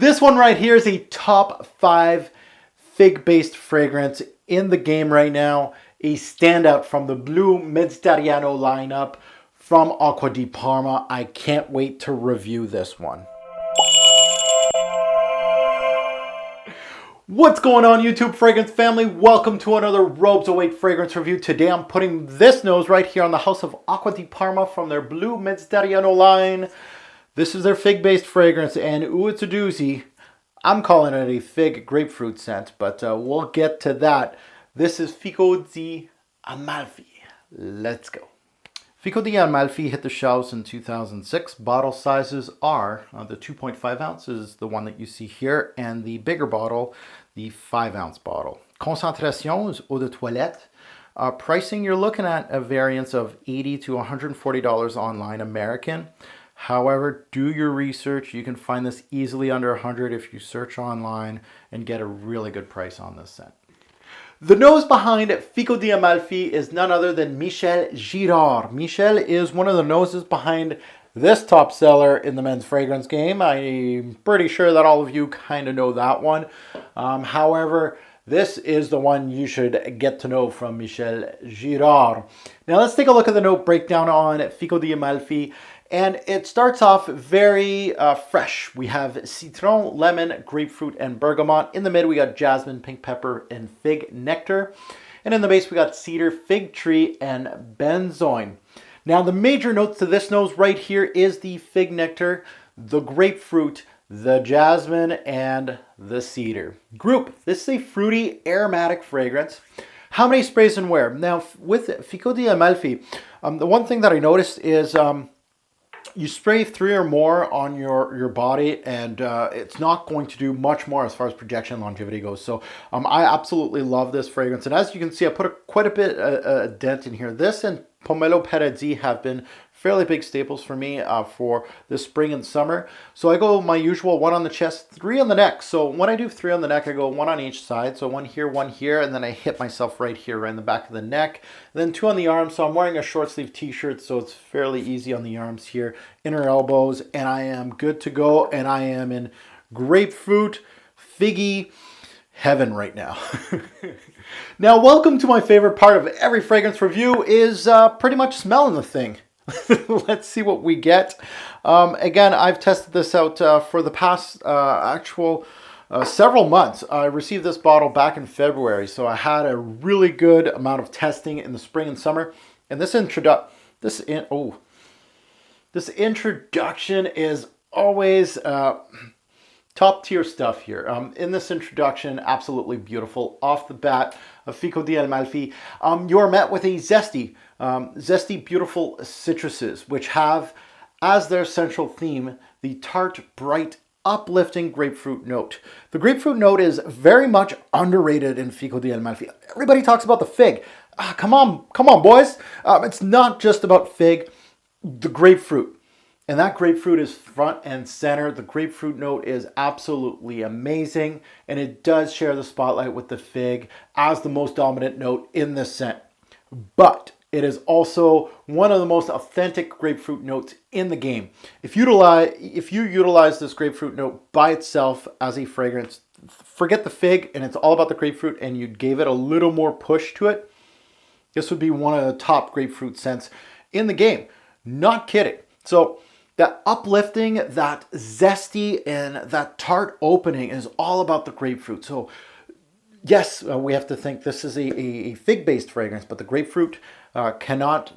This one right here is a top 5 fig-based fragrance in the game right now. A standout from the Blue Mediterraneo lineup from Acqua Di Parma. I can't wait to review this one. What's going on, YouTube fragrance family? Welcome to another Robes Await fragrance review. Today I'm putting this nose right here on the house of Acqua Di Parma from their Blue Mediterraneo line. This is their fig-based fragrance, and ooh, it's a doozy. I'm calling it a fig grapefruit scent, but we'll get to that. This is Fico Di Amalfi. Let's go. Fico Di Amalfi hit the shelves in 2006. Bottle sizes are the 2.5 ounces, the one that you see here, and the bigger bottle, the 5-ounce bottle. Concentration is eau de toilette. Pricing, you're looking at a variance of $80 to $140 online American. However, do your research. You can find this easily under $100 if you search online and get a really good price on this scent. The nose behind Fico Di Amalfi is none other than Michel Girard. Michel is one of the noses behind this top seller in the men's fragrance game. I'm pretty sure that all of you kind of know that one. However, this is the one you should get to know from Michel Girard. Now let's take a look at the note breakdown on Fico Di Amalfi. And it starts off very fresh. We have citron, lemon, grapefruit, and bergamot. In the mid, we got jasmine, pink pepper, and fig nectar. And in the base, we got cedar, fig tree, and benzoin. Now, the major notes to this nose right here is the fig nectar, the grapefruit, the jasmine, and the cedar. Group, this is a fruity, aromatic fragrance. How many sprays and where? Now, with Fico Di Amalfi, the one thing that I noticed is you spray 3 or more on your body, and it's not going to do much more as far as projection and longevity goes. So I absolutely love this fragrance. And as you can see, I put quite a bit a dent in here. This and Pomelo Paradis have been fairly big staples for me for the spring and summer. So I go my usual 1 on the chest, 3 on the neck. So when I do 3 on the neck, I go 1 on each side. So 1 here, and then I hit myself right here, right in the back of the neck. And then 2 on the arms. So I'm wearing a short sleeve t-shirt, so it's fairly easy on the arms here, inner elbows, and I am good to go. And I am in grapefruit, figgy heaven right now. Now, welcome to my favorite part of every fragrance review is pretty much smelling the thing. Let's see what we get. Again, I've tested this out for the past several months. I received this bottle back in February, so I had a really good amount of testing in the spring and summer. And this introduction is always top tier stuff here. In this introduction, absolutely beautiful. Off the bat, Fico Di Amalfi, you are met with a zesty, beautiful citruses, which have as their central theme the tart, bright, uplifting grapefruit note. The grapefruit note is very much underrated in Fico Di Amalfi. Everybody talks about the fig. Come on, boys. It's not just about fig, the grapefruit. And that grapefruit is front and center. The grapefruit note is absolutely amazing. And it does share the spotlight with the fig as the most dominant note in this scent. But it is also one of the most authentic grapefruit notes in the game. If you utilize this grapefruit note by itself as a fragrance, forget the fig and it's all about the grapefruit, and you gave it a little more push to it, this would be one of the top grapefruit scents in the game. Not kidding. So that uplifting, that zesty, and that tart opening is all about the grapefruit. So yes, we have to think this is a fig-based fragrance, but the grapefruit cannot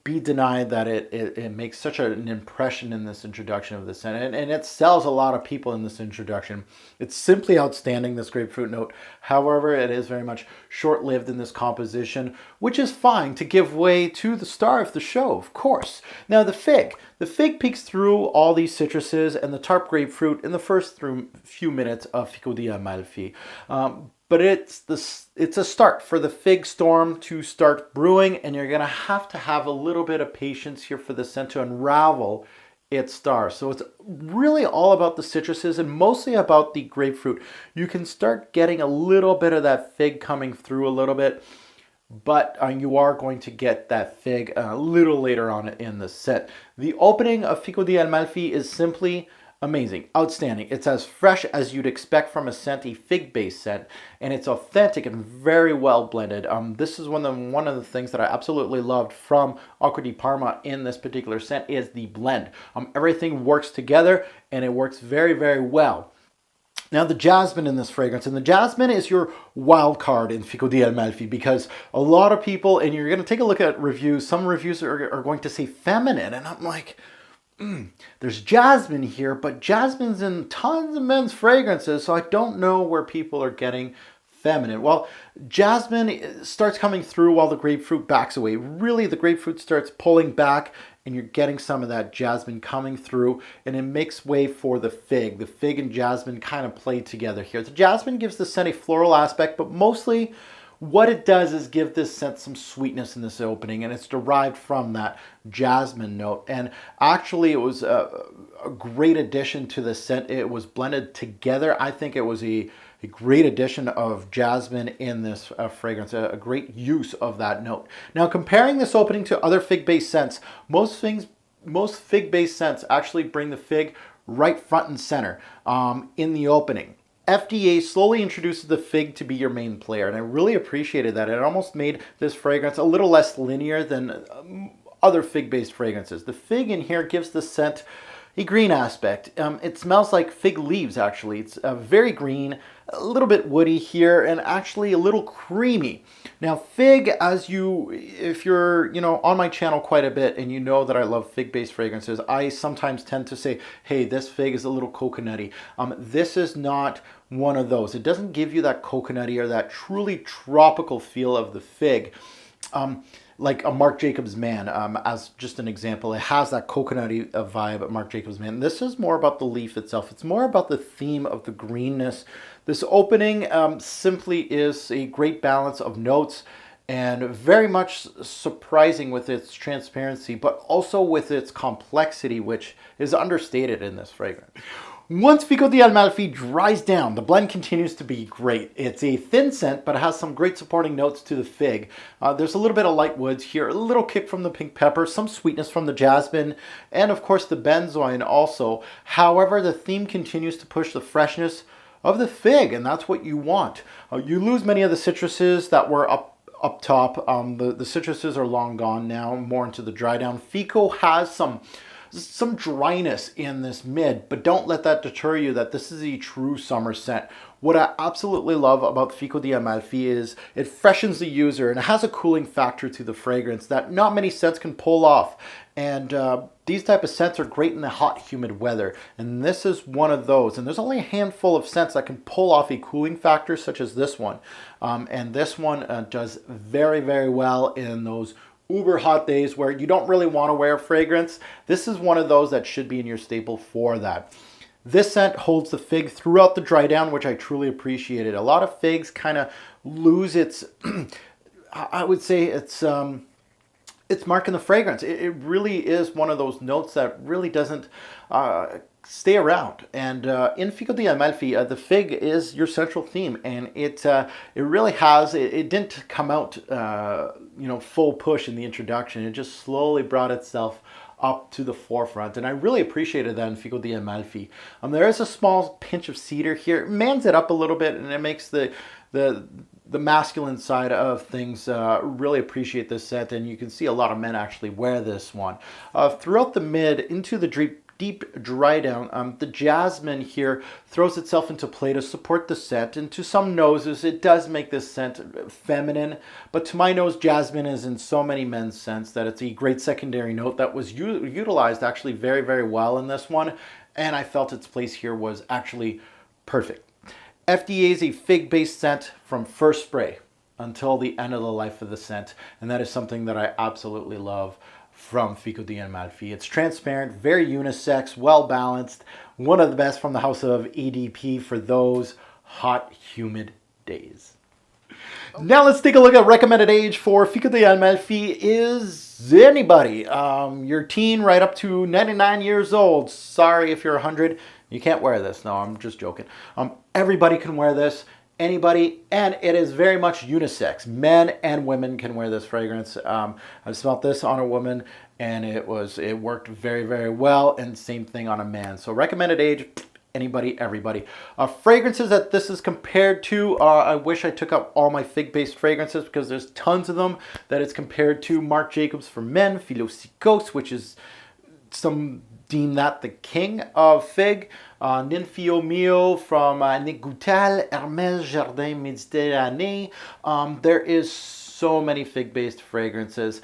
be denied that it makes such an impression in this introduction of this scent. And it sells a lot of people in this introduction. It's simply outstanding, this grapefruit note. However, it is very much short-lived in this composition, which is fine to give way to the star of the show, of course. Now, the fig. The fig peeks through all these citruses and the tart grapefruit in the first few minutes of Fico Di Amalfi. But it's a start for the fig storm to start brewing, and you're going to have a little bit of patience here for the scent to unravel its star. So it's really all about the citruses and mostly about the grapefruit. You can start getting a little bit of that fig coming through a little bit, but you are going to get that fig a little later on in the set. The opening of Fico Di Amalfi is simply amazing, outstanding. It's as fresh as you'd expect from a scent, a fig-based scent, and it's authentic and very well blended. This is one of the things that I absolutely loved from Acqua di Parma in this particular scent is the blend. Everything works together and it works very, very well. Now the jasmine in this fragrance, and the jasmine is your wild card in Fico Di Amalfi because a lot of people, and you're going to take a look at reviews, some reviews are going to say feminine, and I'm like, there's jasmine here, but jasmine's in tons of men's fragrances, so I don't know where people are getting feminine. Well, jasmine starts coming through while the grapefruit backs away. Really, the grapefruit starts pulling back and you're getting some of that jasmine coming through and it makes way for the fig. The fig and jasmine kind of play together here. The jasmine gives the scent a floral aspect, but mostly what it does is give this scent some sweetness in this opening, and it's derived from that jasmine note. And actually it was a great addition to the scent. It was blended together. I think it was a great addition of jasmine in this fragrance, a great use of that note. Now, comparing this opening to other fig-based scents, most fig-based scents actually bring the fig right front and center in the opening. FDA slowly introduces the fig to be your main player, and I really appreciated that. It almost made this fragrance a little less linear than other fig-based fragrances. The fig in here gives the scent a green aspect. It smells like fig leaves, actually. It's very green, a little bit woody here, and actually a little creamy. Now, fig, if you're, on my channel quite a bit, and you know that I love fig-based fragrances, I sometimes tend to say, hey, this fig is a little coconutty. This is not one of those. It doesn't give you that coconutty or that truly tropical feel of the fig. Like a Marc Jacobs Man, as just an example. It has that coconutty vibe at Marc Jacobs Man. This is more about the leaf itself. It's more about the theme of the greenness. This opening simply is a great balance of notes and very much surprising with its transparency, but also with its complexity, which is understated in this fragrance. Once Fico Di Amalfi dries down, the blend continues to be great. It's a thin scent, but it has some great supporting notes to the fig. There's a little bit of light woods here, a little kick from the pink pepper, some sweetness from the jasmine, and of course the benzoin also. However, the theme continues to push the freshness of the fig, and that's what you want. You lose many of the citruses that were up top. The citruses are long gone now, more into the dry down. Fico has some dryness in this mid, but don't let that deter you that this is a true summer scent. What I absolutely love about Fico Di Amalfi is it freshens the user and it has a cooling factor to the fragrance that not many scents can pull off. And these type of scents are great in the hot, humid weather. And this is one of those. And there's only a handful of scents that can pull off a cooling factor such as this one. And this one does very, very well in those uber hot days where you don't really want to wear fragrance. This is one of those that should be in your staple for that. This scent holds the fig throughout the dry down, which I truly appreciated. A lot of figs kind of lose its, I would say it's mark in the fragrance. It really is one of those notes that really doesn't stay around. And in Fico Di Amalfi, the fig is your central theme, and it really has. It didn't come out full push in the introduction. It just slowly brought itself up to the forefront, and I really appreciated that in Fico Di Amalfi. There is a small pinch of cedar here. It mans it up a little bit, and it makes the masculine side of things really appreciate this scent, and you can see a lot of men actually wear this one. Throughout the mid into the deep dry down, the jasmine here throws itself into play to support the scent, and to some noses it does make this scent feminine, but to my nose, jasmine is in so many men's scents that it's a great secondary note that was utilized actually very, very well in this one, and I felt its place here was actually perfect. FDA is a fig-based scent from first spray until the end of the life of the scent, and that is something that I absolutely love from Fico Di Amalfi. It's transparent, very unisex, well balanced, one of the best from the house of EDP for those hot, humid days. Now let's take a look at recommended age for Fico Di Amalfi is anybody. Your teen right up to 99 years old. Sorry if you're 100, you can't wear this. No, I'm just joking. Everybody can wear this. anybody, and it is very much unisex. Men and women can wear this fragrance. I smelled this on a woman, and it worked very, very well, and same thing on a man. So recommended age, anybody, everybody. Fragrances that this is compared to, I wish I took up all my fig-based fragrances because there's tons of them that it's compared to. Marc Jacobs for men, Philosykos, which is, some deem that the king of fig. Ninfio Mio from Nick Goutal, Hermès Jardin Méditerranée. There is so many fig-based fragrances.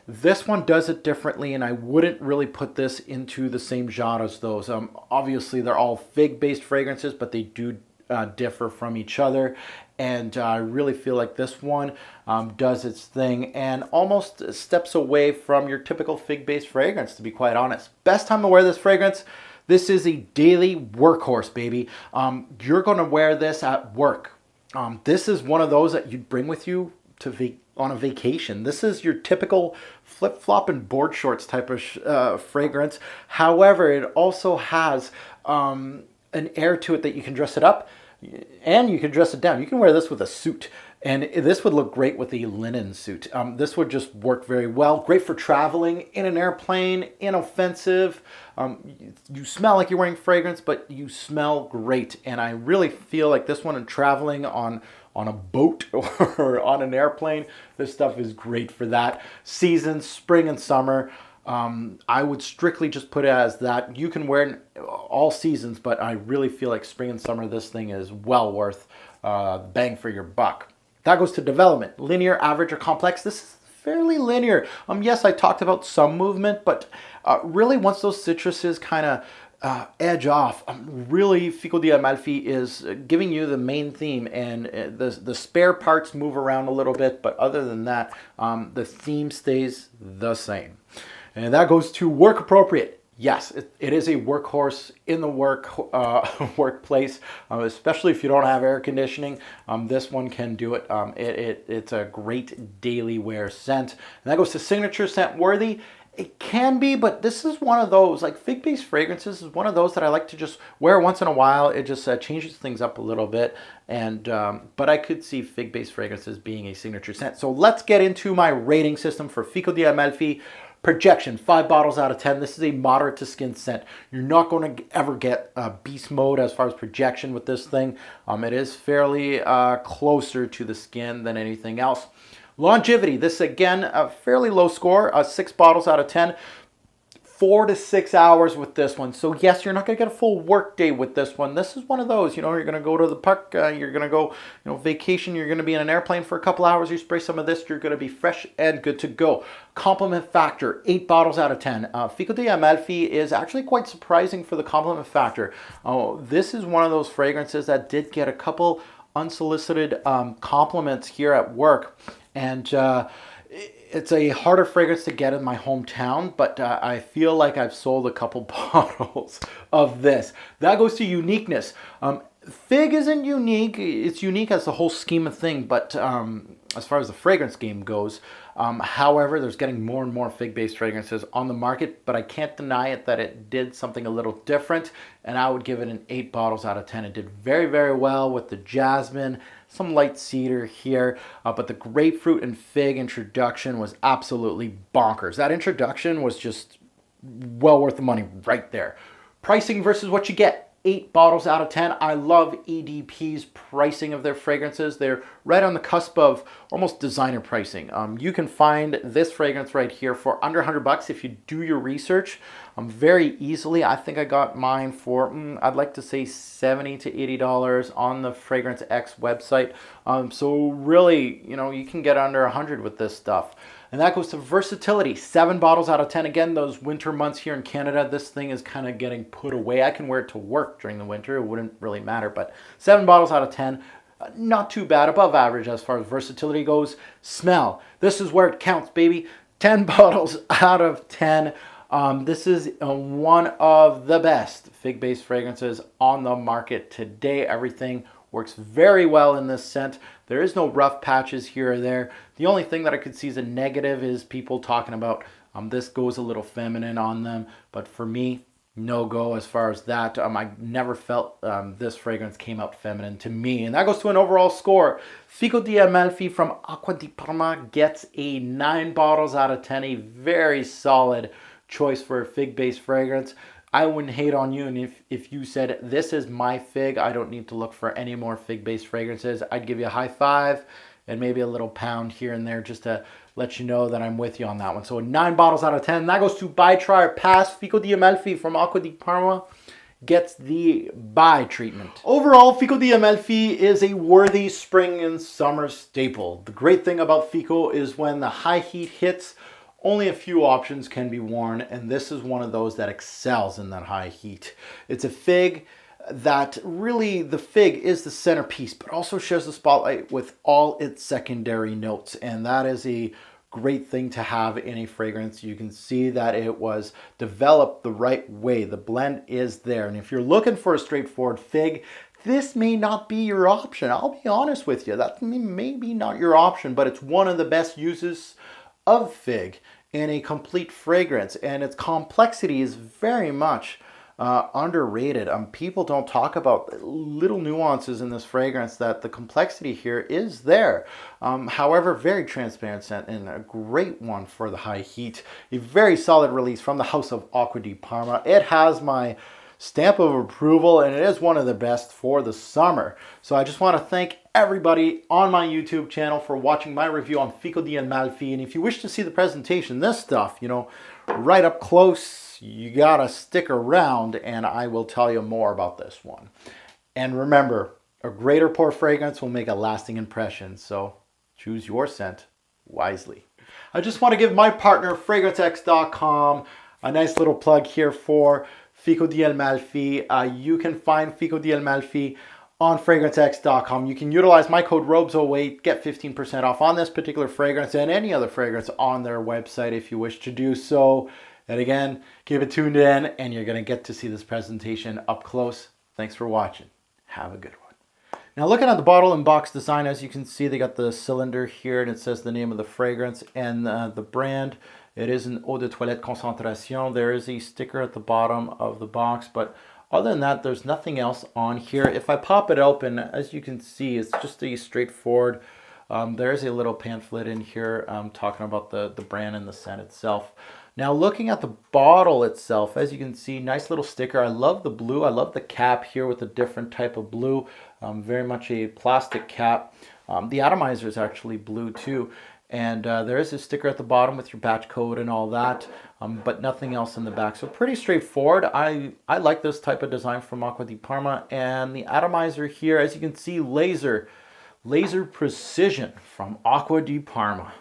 This one does it differently, and I wouldn't really put this into the same genre as those. Obviously, they're all fig-based fragrances, but they do differ from each other. And I really feel like this one does its thing and almost steps away from your typical fig-based fragrance, to be quite honest. Best time to wear this fragrance. This is a daily workhorse, baby. You're going to wear this at work. This is one of those that you'd bring with you to on a vacation. This is your typical flip-flop and board shorts type of fragrance. However, it also has an air to it that you can dress it up and you can dress it down. You can wear this with a suit, and this would look great with a linen suit. This would just work very well. Great for traveling in an airplane, inoffensive. You smell like you're wearing fragrance, but you smell great. And I really feel like this one, in traveling on a boat or on an airplane, this stuff is great for that. Seasons, spring and summer. I would strictly just put it as that. You can wear it all seasons, but I really feel like spring and summer, this thing is well worth bang for your buck. That goes to development. Linear, average, or complex. This is fairly linear. Yes, I talked about some movement, but really once those citruses kind of edge off, really Fico Di Amalfi is giving you the main theme, and the spare parts move around a little bit, but other than that, the theme stays the same. And that goes to work appropriate. Yes, it is a workhorse in the workplace, especially if you don't have air conditioning. This one can do it. It's a great daily wear scent. And that goes to signature scent worthy. It can be, but this is one of those, like fig-based fragrances is one of those that I like to just wear once in a while. It just changes things up a little bit. And but I could see fig-based fragrances being a signature scent. So let's get into my rating system for Fico Di Amalfi. Projection, 5 bottles out of 10. This is a moderate to skin scent. You're not going to ever get beast mode as far as projection with this thing. It is fairly closer to the skin than anything else. Longevity, this again, a fairly low score, 6 bottles out of 10. 4 to 6 hours with this one. So yes, you're not going to get a full work day with this one. This is one of those, you're going to go to the park, you're going to go, vacation, you're going to be in an airplane for a couple hours, you spray some of this, you're going to be fresh and good to go. Compliment factor, 8 bottles out of 10. Fico Di Amalfi is actually quite surprising for the compliment factor. This is one of those fragrances that did get a couple unsolicited compliments here at work. And it's a harder fragrance to get in my hometown, but I feel like I've sold a couple bottles of this. That goes to uniqueness. Fig isn't unique. It's unique as the whole scheme of thing, but as far as the fragrance game goes, however, there's getting more and more fig-based fragrances on the market, but I can't deny it that it did something a little different, and I would give it an 8 bottles out of 10. It did very, very well with the jasmine, some light cedar here, but the grapefruit and fig introduction was absolutely bonkers. That introduction was just well worth the money right there. Pricing versus what you get. 8 bottles out of 10. I love EDP's pricing of their fragrances. They're right on the cusp of almost designer pricing. You can find this fragrance right here for under $100 if you do your research. Very easily. I think I got mine for, I'd like to say $70 to $80 on the Fragrance X website. So really, you can get under 100 with this stuff. And that goes to versatility, 7 bottles out of 10. Again, those winter months here in Canada, this thing is kind of getting put away. I can wear it to work during the winter. It wouldn't really matter, but 7 bottles out of 10, not too bad, above average as far as versatility goes. Smell, this is where it counts, baby. 10 bottles out of 10. This is one of the best fig-based fragrances on the market today. Everything works very well in this scent. There is no rough patches here or there. The only thing that I could see as a negative is people talking about this goes a little feminine on them. But for me, no go as far as that. I never felt this fragrance came out feminine to me. And that goes to an overall score. Fico Di Amalfi from Acqua Di Parma gets a 9 bottles out of 10. A very solid choice for a fig-based fragrance. I wouldn't hate on you, and if you said, this is my fig, I don't need to look for any more fig-based fragrances, I'd give you a high five and maybe a little pound here and there just to let you know that I'm with you on that one. So 9 bottles out of 10. That goes to buy, try, or pass. Fico Di Amalfi from Acqua Di Parma gets the buy treatment. Overall, Fico Di Amalfi is a worthy spring and summer staple. The great thing about Fico is when the high heat hits, only a few options can be worn, and this is one of those that excels in that high heat. It's a fig that really, the fig is the centerpiece, but also shares the spotlight with all its secondary notes, and that is a great thing to have in a fragrance. You can see that it was developed the right way. The blend is there, and if you're looking for a straightforward fig, this may not be your option. I'll be honest with you, that may be not your option, but it's one of the best uses of fig in a complete fragrance, and its complexity is very much underrated. People don't talk about little nuances in this fragrance, that the complexity here is there. However, very transparent scent and a great one for the high heat. A very solid release from the house of Acqua Di Parma. It has my stamp of approval, and it is one of the best for the summer. So I just want to thank everybody on my YouTube channel for watching my review on Fico Di Amalfi. And if you wish to see the presentation, this stuff, you know, right up close, you gotta stick around and I will tell you more about this one. And remember, a great or poor fragrance will make a lasting impression, so choose your scent wisely. I just want to give my partner FragranceX.com a nice little plug here for Fico Di Amalfi. You can find Fico Di Amalfi on FragranceX.com. You can utilize my code ROBES08, get 15% off on this particular fragrance and any other fragrance on their website if you wish to do so. And again, keep it tuned in and you're going to get to see this presentation up close. Thanks for watching. Have a good one. Now looking at the bottle and box design, as you can see, they got the cylinder here and it says the name of the fragrance and the brand. It is an eau de toilette concentration. There is a sticker at the bottom of the box, but other than that, there's nothing else on here. If I pop it open, as you can see, it's just a straightforward, there is a little pamphlet in here talking about the brand and the scent itself. Now looking at the bottle itself, as you can see, nice little sticker. I love the blue. I love the cap here with a different type of blue, very much a plastic cap. The atomizer is actually blue too. And there is a sticker at the bottom with your batch code and all that, but nothing else in the back. So pretty straightforward. I like this type of design from Acqua Di Parma. And the atomizer here, as you can see, laser precision from Acqua Di Parma.